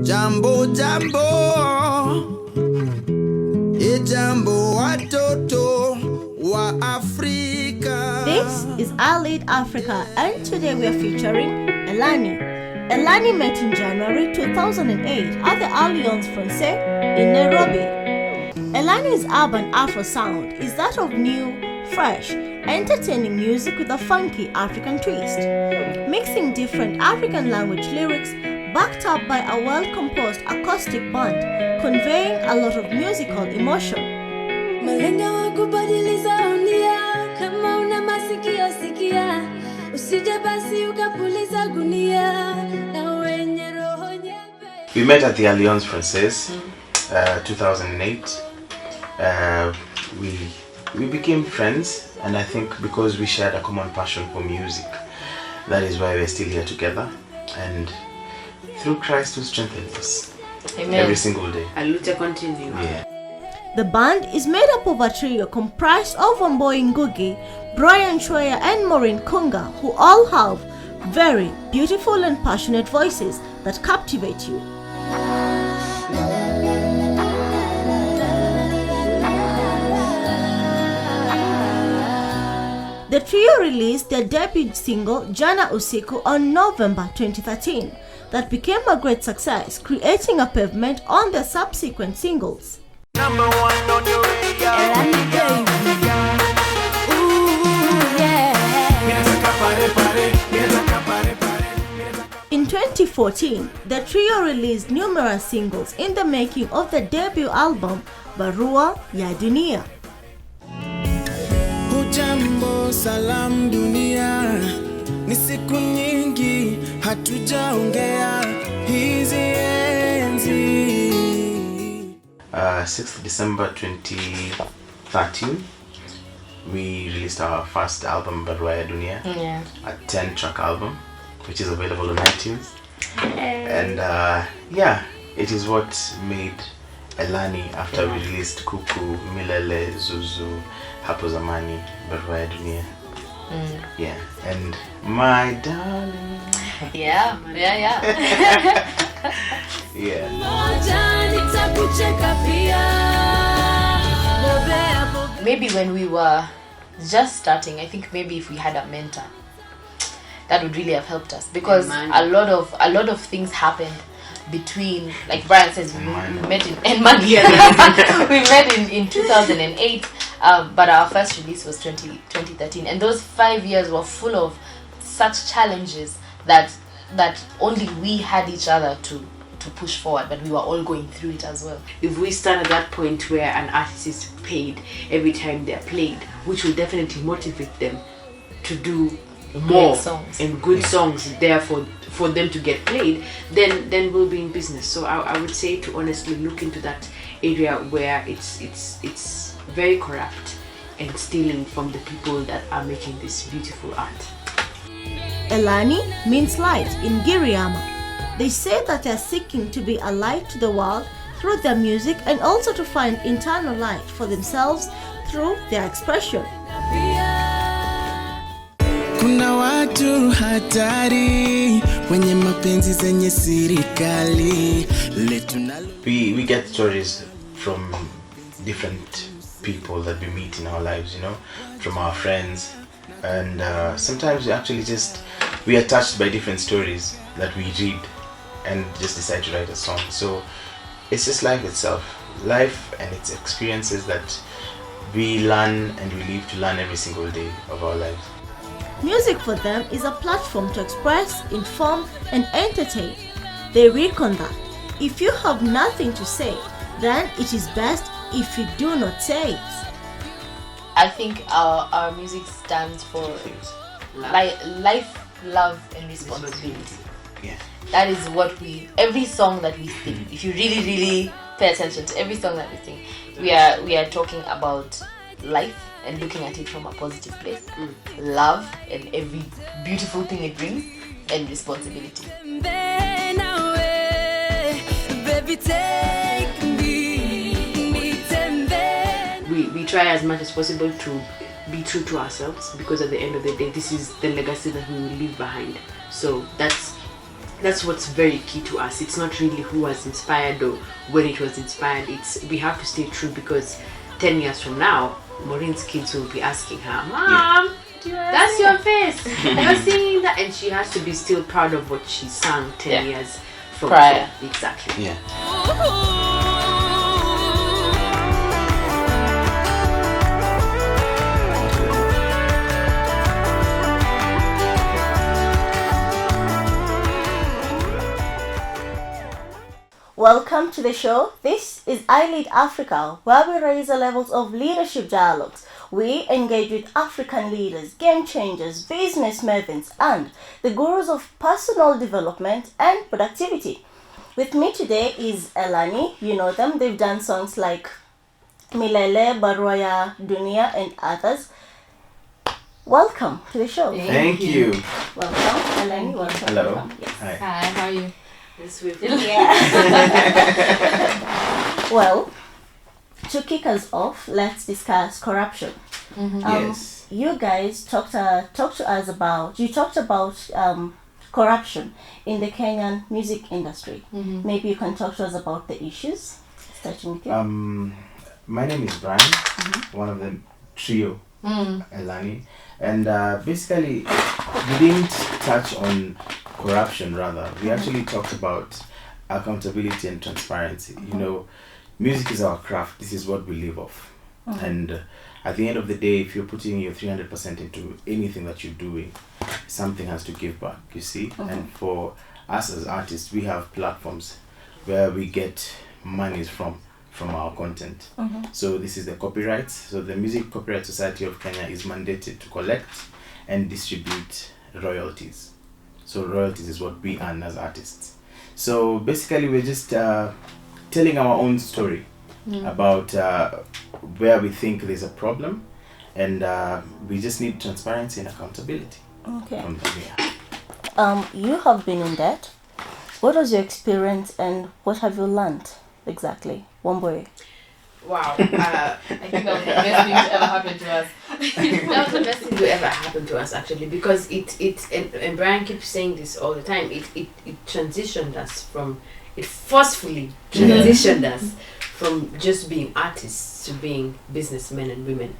Jambo jambo, jambo watoto wa Africa. This is Our Lead Africa, and today we are featuring Elani. Elani met in January 2008 at the Alliance Francaise in Nairobi. Elani's urban Afro sound is that of new, fresh, entertaining music with a funky African twist, mixing different African language lyrics backed up by a well-composed acoustic band, conveying a lot of musical emotion. Malenga wa kubadiliza unia, kama una masikio sikia, usije basi ukapuliza gunia, na wenye roho nyeupe. We met at the Alliance Francaise, 2008. We became friends, and I think because we shared a common passion for music, that is why we're still here together. And through Christ who strengthens us. Amen. Every single day. Aluta continue. Yeah. The band is made up of a trio comprised of Wamboi Ngugi, Brian Chweya and Maureen Kunga, who all have very beautiful and passionate voices that captivate you. The trio released their debut single Jana Usiku on November 2013 that became a great success, creating a pavement on their subsequent singles. Number one on your radio. Elani baby. Ooh, yeah. In 2014, the trio released numerous singles in the making of the debut album Barua ya Dunia. Hujambo salam dunia, ni siku nyingi hatujaongea hizi enzi. 6th December 2013, we released our first album, Barua ya Dunia, a 10-track album, which is available on iTunes. And yeah, it is what made Elani after we released Kuku, Milele, Zuzu, Hapo Zamani, Barua ya Dunia. Yeah, and my darling. Yeah. Yeah. Maybe when we were just starting, I think maybe if we had a mentor, that would really have helped us, because a lot of things happened between, like Brian says, we met in we met in 2008, but our first release was 2013, and those 5 years were full of such challenges that only we had each other to push forward, but we were all going through it as well. If we stand at that point where an artist is paid every time they're played, which will definitely motivate them to do more songs and good songs there for them to get played, then we'll be in business. So I would say to honestly look into that area where it's very corrupt and stealing from the people that are making this beautiful art. Elani means light in Giriama. They say that they are seeking to be a light to the world through their music, and also to find internal light for themselves through their expression. Kuna watu hatari wenye mapenzi zenye sirikali. We get stories from different people that we meet in our lives, you know, from our friends, and sometimes we are touched by different stories that we read and just decide to write a song. So it's just life itself, life and its experiences that we learn and we live to learn every single day of our lives. Music for them is a platform to express, inform, and entertain. They reckon that if you have nothing to say, then it is best if you do not say it. I think our music stands for life, love, and responsibility. Yeah. That is what every song that we sing, if you really, really pay attention to every song that we sing, we are talking about life and looking at it from a positive place, love and every beautiful thing it brings, and responsibility. We try as much as possible to be true to ourselves, because at the end of the day, this is the legacy that we will leave behind. So that's that's what's very key to us. It's not really who was inspired or when it was inspired. It's we have to stay true, because 10 years from now, Maureen's kids will be asking her, Mom, that's your face. You're singing that, and she has to be still proud of what she sang 10 years from prior. Exactly. Yeah. Welcome to the show. This is I Lead Africa, where we raise the levels of leadership dialogues. We engage with African leaders, game changers, business mavens, and the gurus of personal development and productivity. With me today is Elani. You know them. They've done songs like Milele, Barwaya, Dunia, and others. Welcome to the show. Thank you. Welcome, Elani. Welcome. Hello. Welcome. Yes. Hi. Hi, how are you? Yeah. Well, to kick us off, let's discuss corruption. Yes. You guys talked to us about. You talked about corruption in the Kenyan music industry. Maybe you can talk to us about the issues. Starting with you. My name is Brian, one of the trio, Elani, and basically we didn't touch on corruption. Rather, we actually talked about accountability and transparency. You know, music is our craft. This is what we live off, and at the end of the day, if you're putting your 300% into anything that you're doing, something has to give back, you see. And for us as artists, we have platforms where we get monies from our content. So this is the copyrights. So the Music Copyright Society of Kenya is mandated to collect and distribute royalties. So royalties is what we earn as artists. So basically we're just telling our own story about where we think there's a problem, and we just need transparency and accountability. Okay. You have been in that. What was your experience and what have you learned exactly? Womboy. Wow. I think that was the best thing to ever happen to us. That was the best thing to ever happen to us, actually, because and Brian keeps saying this all the time, it transitioned us from, it forcefully transitioned us from just being artists to being businessmen and women.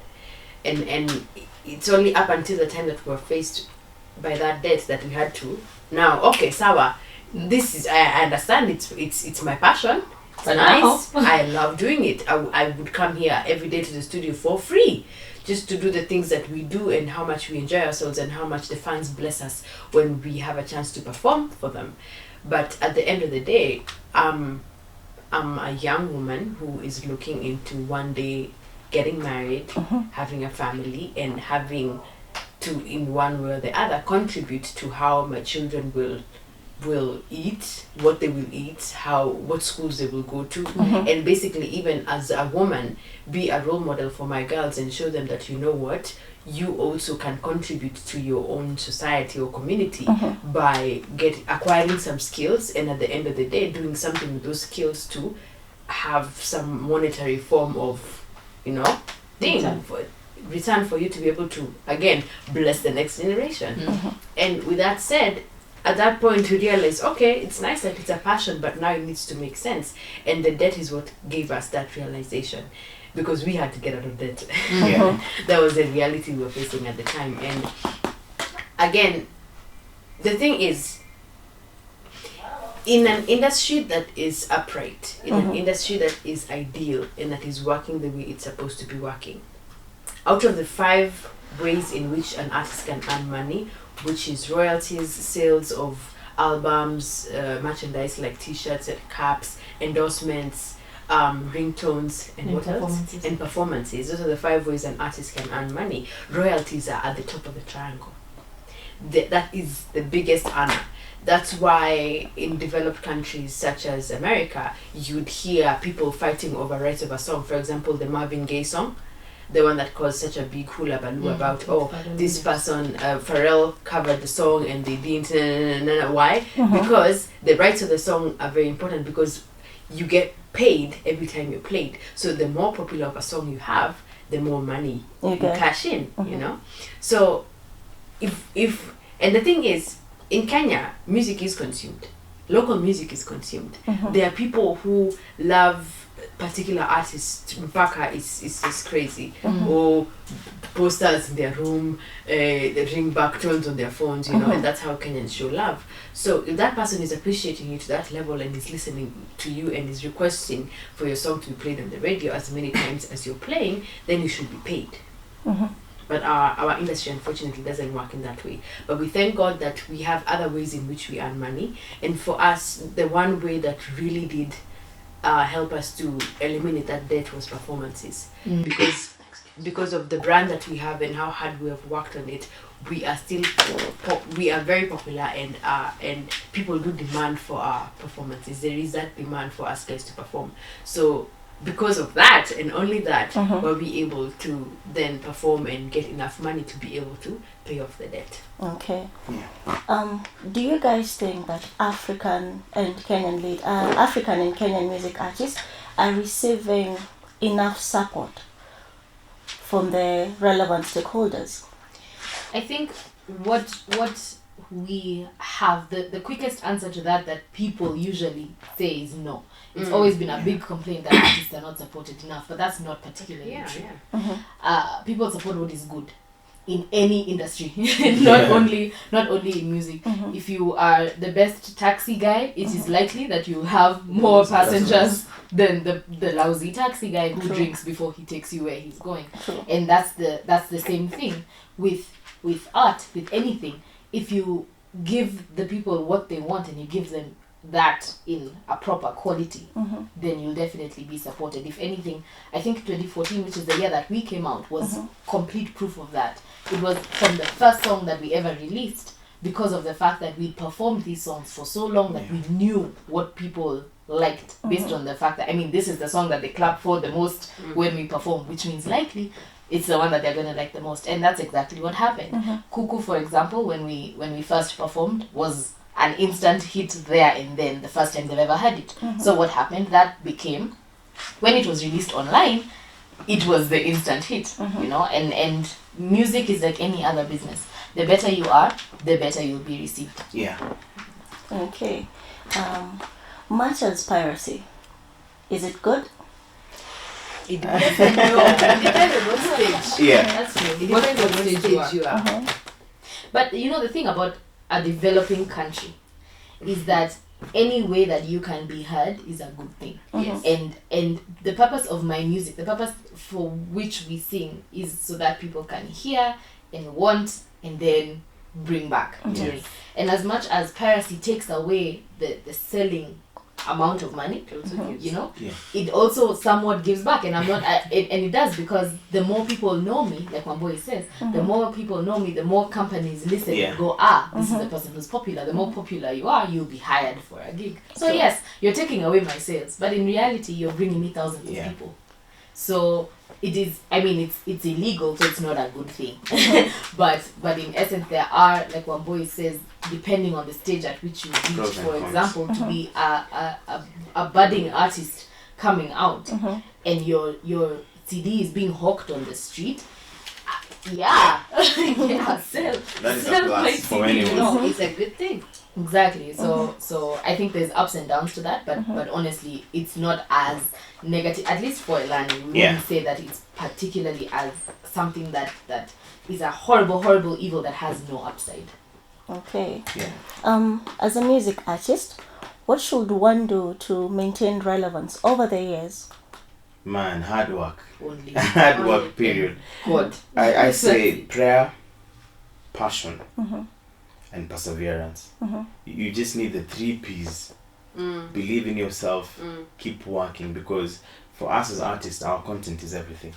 And it's only up until the time that we were faced by that debt that we had to, now, okay, Sawa, this is, I understand it's my passion. It's nice. I love doing it. I would come here every day to the studio for free, just to do the things that we do and how much we enjoy ourselves and how much the fans bless us when we have a chance to perform for them. But at the end of the day, I'm a young woman who is looking into one day getting married, having a family, and having to, in one way or the other, contribute to how my children will eat, what they will eat, what schools they will go to, and basically, even as a woman, be a role model for my girls and show them that, you know what, you also can contribute to your own society or community by acquiring some skills, and at the end of the day doing something with those skills to have some monetary form of, you know, return for you to be able to again bless the next generation. And with that said, at that point we realized, okay, it's nice that it's a passion, but now it needs to make sense, and the debt is what gave us that realization, because we had to get out of debt. That was the reality we were facing at the time. And again, the thing is, in an industry that is upright, in an industry that is ideal and that is working the way it's supposed to be working, out of the 5 ways in which an artist can earn money, which is royalties, sales of albums, merchandise like t-shirts and caps, endorsements, ringtones, and what else? And performances. Those are the 5 ways an artist can earn money. Royalties are at the top of the triangle. That is the biggest honor. That's why in developed countries such as America, you'd hear people fighting over rights of a song. For example, the Marvin Gaye song, the one that caused such a big hula baloo about, this person, Pharrell covered the song and they didn't. Why? Because the rights of the song are very important, because you get paid every time you're played. So the more popular of a song you have, the more money you cash in, you know? So if and the thing is, in Kenya, music is consumed. local music is consumed. There are people who love particular artists. Mpaka is just crazy. Or posters in their room, they ring back tones on their phones, you know, and that's how Kenyans show love. So if that person is appreciating you to that level and is listening to you and is requesting for your song to be played on the radio as many times as you're playing, then you should be paid. But our industry, unfortunately, doesn't work in that way. But we thank God that we have other ways in which we earn money. And for us, the one way that really did help us to eliminate that debt was performances. Because of the brand that we have and how hard we have worked on it, we are still we are very popular, and people do demand for our performances. There is that demand for us guys to perform. So because of that and only that, we'll be able to then perform and get enough money to be able to pay off the debt. Okay. Do you guys think that African and Kenyan music artists are receiving enough support from the relevant stakeholders? I think what we have, the quickest answer to that people usually say is no. It's always been a big complaint that artists are not supported enough, but that's not particularly true. People support what is good in any industry, not only in music. If you are the best taxi guy, it is likely that you have more passengers than the lousy taxi guy who drinks before he takes you where he's going. And that's the same thing with art, with anything. If you give the people what they want and you give them that in a proper quality, then you'll definitely be supported. If anything, I think 2014, which is the year that we came out, was complete proof of that. It was from the first song that we ever released, because of the fact that we performed these songs for so long that we knew what people liked, based on the fact that, I mean, this is the song that they clap for the most when we perform, which means likely it's the one that they're going to like the most. And that's exactly what happened. Kuku, for example, when we first performed, was an instant hit there and then, the first time they've ever had it. So what happened, that became, when it was released online, it was the instant hit, you know. And music is like any other business. The better you are, the better you'll be received. Okay. Much as piracy, is it good? It depends on what stage. That's true. It depends on what stage you are. But you know, the thing about a developing country is that any way that you can be heard is a good thing. And the purpose of my music, the purpose for which we sing, is so that people can hear and want and then bring back. And as much as piracy takes away the selling amount of money, you know, it also somewhat gives back. And I'm not and it does, because the more people know me, like my boy says, the more people know me, the more companies listen and go, this is the person who's popular. The more popular you are, you'll be hired for a gig. So yes, you're taking away my sales, but in reality you're bringing me thousands of people. So it is, I mean, it's illegal, so it's not a good thing. but in essence, there are, like what boy says, depending on the stage at which you reach. For example, to be a budding artist coming out, and your CD is being hawked on the street. Sell That is a plus for anyone. No, it's a good thing. Exactly. So I think there's ups and downs to that, but honestly, it's not as negative. At least for Elani, we wouldn't say that it's particularly as something that is a horrible evil that has no upside. Okay. As a music artist, what should one do to maintain relevance over the years? Man, hard work. Only. Hard work, period. God. I say prayer, passion, and perseverance. You just need the 3 P's. Believe in yourself, keep working, because for us as artists, our content is everything.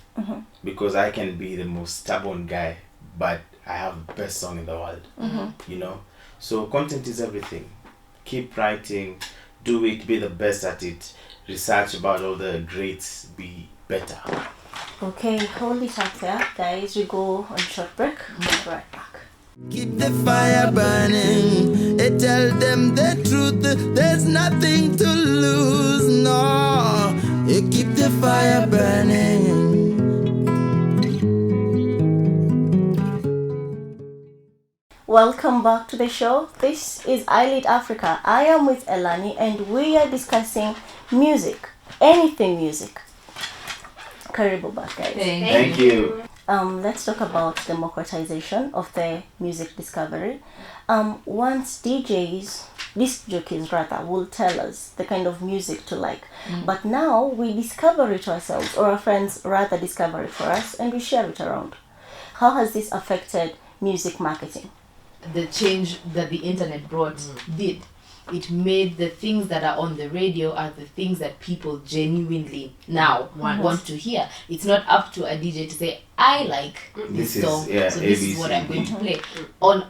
Because I can be the most stubborn guy, but I have the best song in the world. You know? So content is everything. Keep writing, do it, be the best at it. Research about all the greats, be better. Okay, hold it up there, guys. We go on short break. We'll be right back. Keep the fire burning. Tell them the truth. There's nothing to lose. No, keep the fire burning. welcome back to the show. This is iLead Africa. I am with Elani and we are discussing music, anything music. Karibu back, guys. Thank you. Let's talk about democratization of the music discovery. Once DJs, disc jockeys rather, will tell us the kind of music to like. But now we discover it ourselves, or our friends rather discover it for us, and we share it around. How has this affected music marketing? The change that the internet brought did. It made the things that are on the radio are the things that people genuinely now want to hear. It's not up to a DJ to say, I like this song, so this is what I'm going to play. On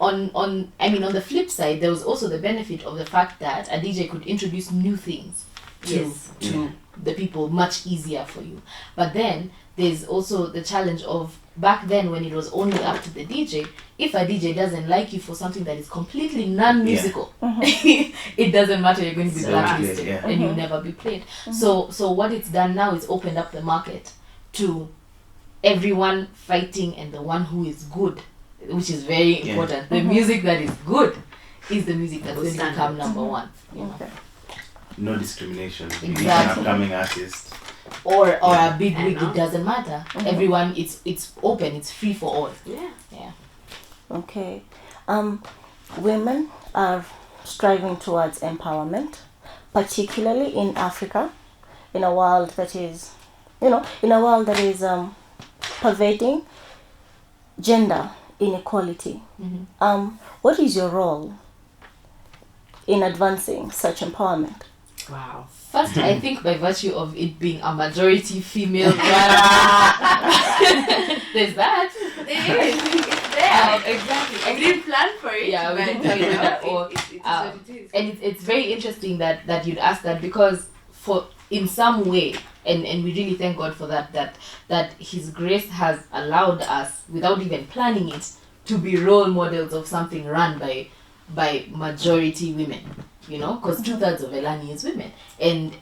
the flip side, there was also the benefit of the fact that a DJ could introduce new things to the people much easier for you. But then there's also the challenge of back then when it was only up to the DJ. If a DJ doesn't like you for something that is completely non-musical, it doesn't matter, you're going to be blacklisted and you'll never be played. So what it's done now is opened up the market to everyone fighting, and the one who is good, which is very important. The music that is good is the music that's going to become number one. You know? No discrimination. Exactly. An upcoming artist. Or a big wig, it doesn't matter. Everyone, it's open, it's free for all. Yeah. Okay. Women are striving towards empowerment, particularly in Africa, in a world that is, pervading gender inequality. What is your role in advancing such empowerment? Wow. First, I think by virtue of it being a majority female there's that. It's there. Exactly. We didn't plan for it. Yeah, we but didn't plan for that. it's what it is. And it's very interesting that you'd ask that, because for in some way, and we really thank God for that His grace has allowed us, without even planning it, to be role models of something run by majority women. You know, because 2/3 of Elani is women, and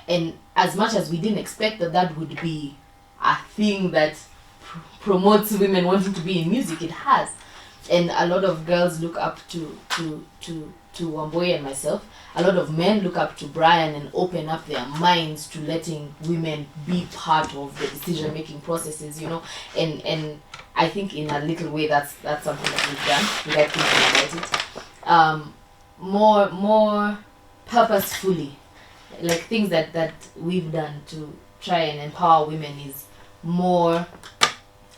and as much as we didn't expect that would be a thing that promotes women wanting to be in music, it has, and a lot of girls look up to Wamboy and myself. A lot of men look up to Brian and open up their minds to letting women be part of the decision making processes. You know, and I think in a little way that's something that we've done without thinking about it. More purposefully, like things that we've done to try and empower women is more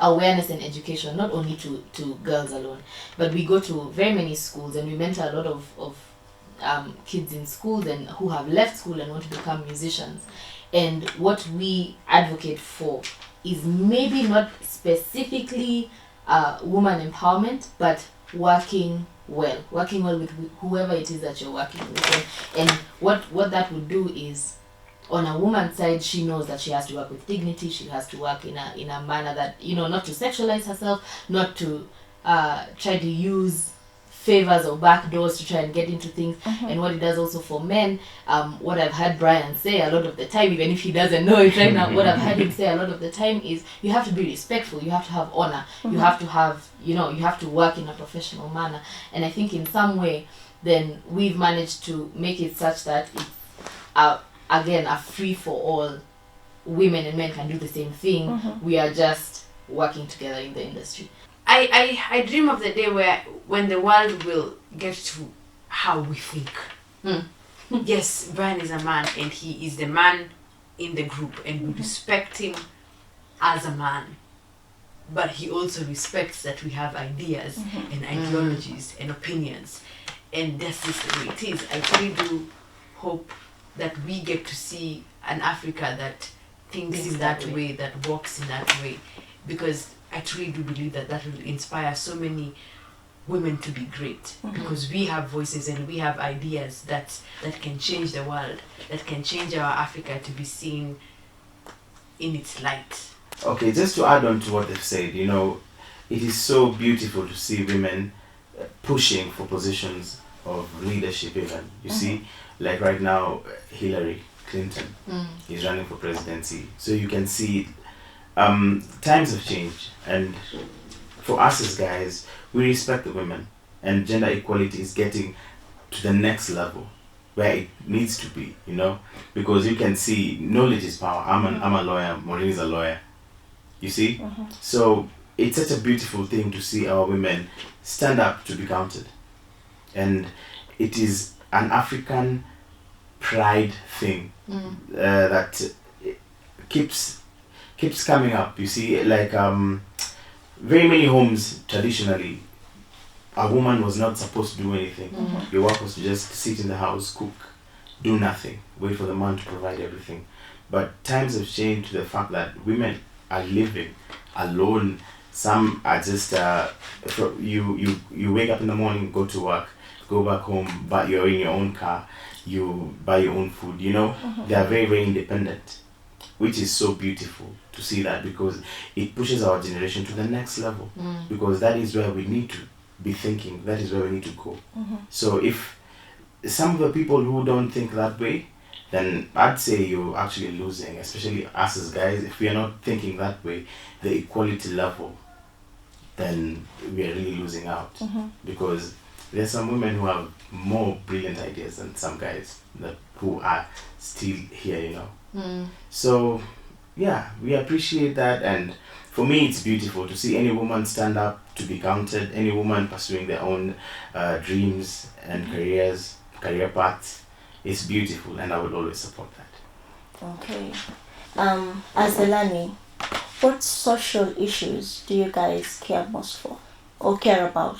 awareness and education, not only to girls alone, but we go to very many schools and we mentor a lot of kids in schools and who have left school and want to become musicians. And what we advocate for is maybe not specifically woman empowerment, but working well with whoever it is that you're working with. And what that would do is, on a woman's side, she knows that she has to work with dignity, she has to work in a manner that, not to sexualize herself, not to try to use favors or back doors to try and get into things. And what it does also for men, what I've heard Brian say a lot of the time, even if he doesn't know it right now, what I've heard him say a lot of the time is, you have to be respectful, you have to have honor, you have to have, you have to work in a professional manner. And I think in some way, then we've managed to make it such that it's again a free for all. Women and men can do the same thing. We are just working together in the industry. I dream of the day when the world will get to how we think. Yes, Brian is a man and he is the man in the group and we respect him as a man. But he also respects that we have ideas and ideologies and opinions. And that's just the way it is. I really do hope that we get to see an Africa that thinks in that way, that walks in that way. Because I truly do believe that will inspire so many women to be great, because we have voices and we have ideas that can change the world, that can change our Africa to be seen in its light. Okay, just to add on to what they've said, it is so beautiful to see women pushing for positions of leadership even. You see, like right now, Hillary Clinton is running for presidency. So you can see times have changed, and for us as guys, we respect the women and gender equality is getting to the next level where it needs to be, you know, because you can see knowledge is power. I'm a lawyer, Maureen is a lawyer, you see. So it's such a beautiful thing to see our women stand up to be counted, and it is an African pride thing that keeps coming up. You see, like very many homes traditionally, a woman was not supposed to do anything. Your work was to just sit in the house, cook, do nothing, wait for the man to provide everything. But times have changed to the fact that women are living alone. Some are just you wake up in the morning, go to work, go back home, but you're in your own car, you buy your own food, you know. They are very, very independent, which is so beautiful to see that, because it pushes our generation to the next level, because that is where we need to be thinking, that is where we need to go. So if some of the people who don't think that way, then I'd say you're actually losing, especially us as guys. If we are not thinking that way, the equality level, then we are really losing out, because there's some women who have more brilliant ideas than some guys who are still here, you know. So yeah, we appreciate that, and for me it's beautiful to see any woman stand up to be counted, any woman pursuing their own dreams and career paths. It's beautiful, and I would always support that. Okay. As Elani, what social issues do you guys care most for or care about?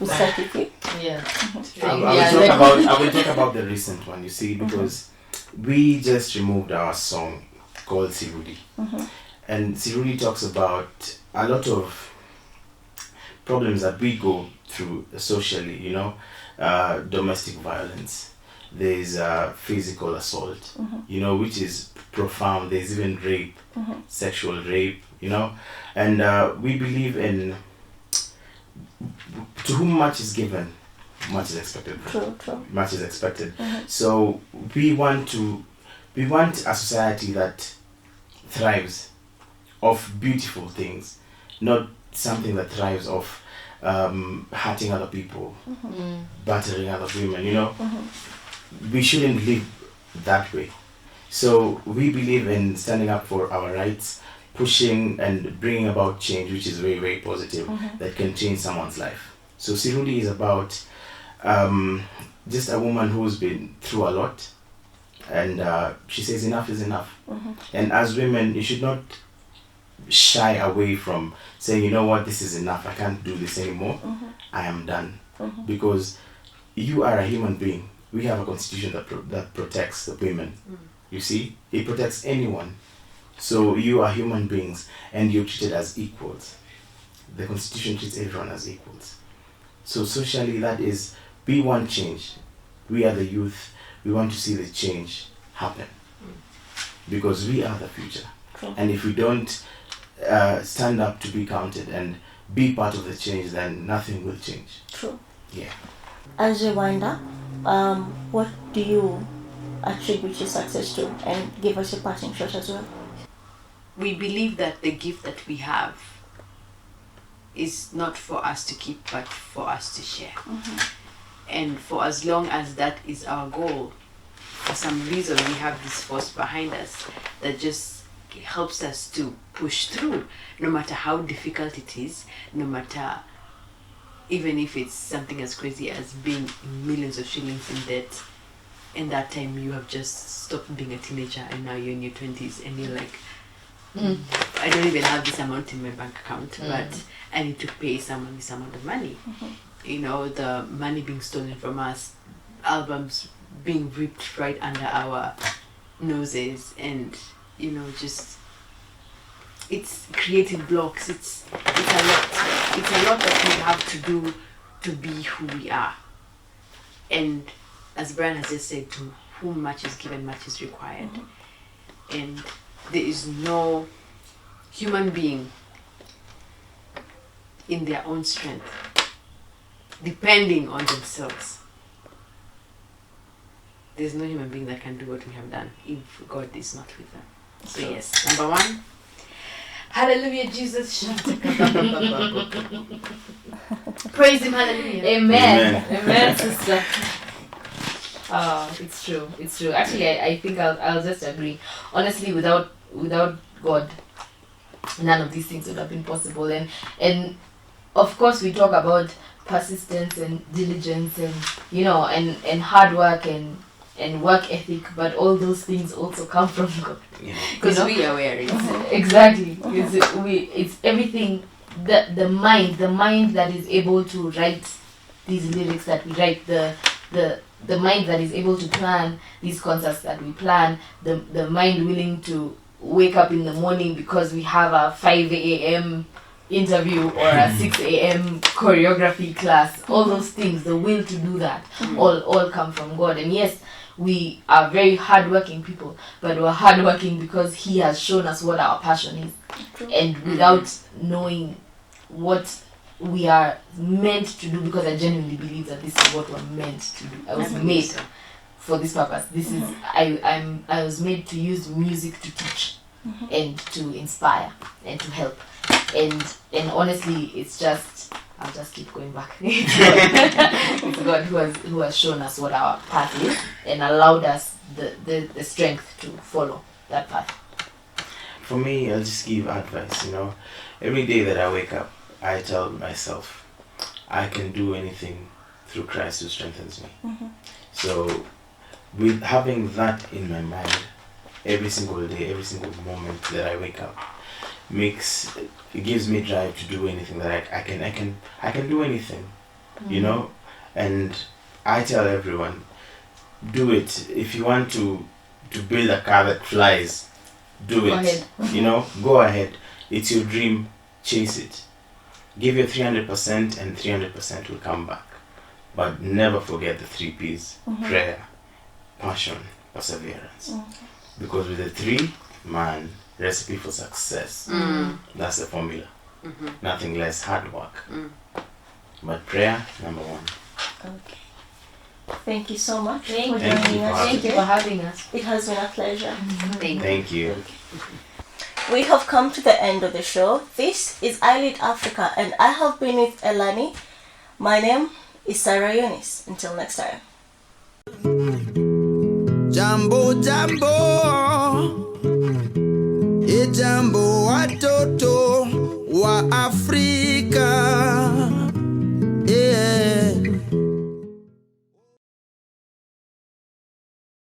We start with you. Yeah. I will talk about the recent one, you see, because we just removed our song called Sirudi. And Sirudi talks about a lot of problems that we go through socially, you know, domestic violence. There's physical assault, you know, which is profound. There's even rape, sexual rape, you know. And we believe in, to whom much is given, much is expected. True. Much is expected. So we want a society that thrives of beautiful things, not something that thrives of hurting other people, battering other women, you know. We shouldn't live that way. So we believe in standing up for our rights, pushing and bringing about change, which is very, very positive, that can change someone's life. So Sirudi is about just a woman who's been through a lot, and she says enough is enough. And as women, you should not shy away from saying, you know what, this is enough, I can't do this anymore, I am done. Because you are a human being. We have a constitution that protects the women. You see, it protects anyone. So you are human beings, and you're treated as equals. The constitution treats everyone as equals. So socially, that is, we want change. We are the youth. We want to see the change happen, because we are the future. And if we don't stand up to be counted and be part of the change, then nothing will change. True. Yeah. As a wind up, what do you attribute your success to? And give us a passing shot as well. We believe that the gift that we have is not for us to keep, but for us to share. And for as long as that is our goal, for some reason we have this force behind us that just helps us to push through, no matter how difficult it is, no matter, even if it's something as crazy as being millions of shillings in debt, and that time you have just stopped being a teenager and now you're in your 20s and you're like, I don't even have this amount in my bank account, but I need to pay someone this amount of money. You know, the money being stolen from us, albums being ripped right under our noses, and you know, just it's creative blocks. It's a lot. It's a lot that we have to do to be who we are. And as Brian has just said, to whom much is given, much is required. And there is no human being in their own strength, depending on themselves. There's no human being that can do what we have done if God is not with them. So yes, number one, hallelujah, Jesus. Praise him, hallelujah. Amen. Amen, sister. It's true. It's true. Actually, I think I'll just agree. Honestly, without God, none of these things would have been possible. And of course, we talk about persistence and diligence and and hard work and work ethic, but all those things also come from God. Because we are wearing exactly. It's everything. The mind that is able to write these lyrics that we write, the mind that is able to plan these concerts that we plan, the mind willing to wake up in the morning because we have a 5 a.m. interview or a 6 a.m. choreography class, all those things, the will to do that, all come from God. And yes, we are very hardworking people, but we're hardworking because He has shown us what our passion is. And without knowing what we are meant to do, because I genuinely believe that this is what we're meant to do. I was made for this purpose. This is I was made to use music to teach and to inspire and to help. And honestly, it's just, I'll just keep going back. It's God who has shown us what our path is and allowed us the strength to follow that path. For me, I'll just give advice. Every day that I wake up, I tell myself, I can do anything through Christ who strengthens me. So, with having that in my mind, every single day, every single moment that I wake up, it gives me drive to do anything that I can do anything, and I tell everyone, do it. If you want to build a car that flies, do it. Go ahead. It's your dream, chase it. Give your 300% and 300% will come back. But never forget the 3 P's: prayer, passion, perseverance. Because with the 3, recipe for success. That's the formula. Nothing less, hard work. But prayer, number 1. Okay. Thank you so much for you. joining us. Thank you for having us. It has been a pleasure. Thank you. We have come to the end of the show. This is iLead Africa and I have been with Elani. My name is Sarah Yunis. Until next time. Jambo, jambo, jambo watoto wa Afrika.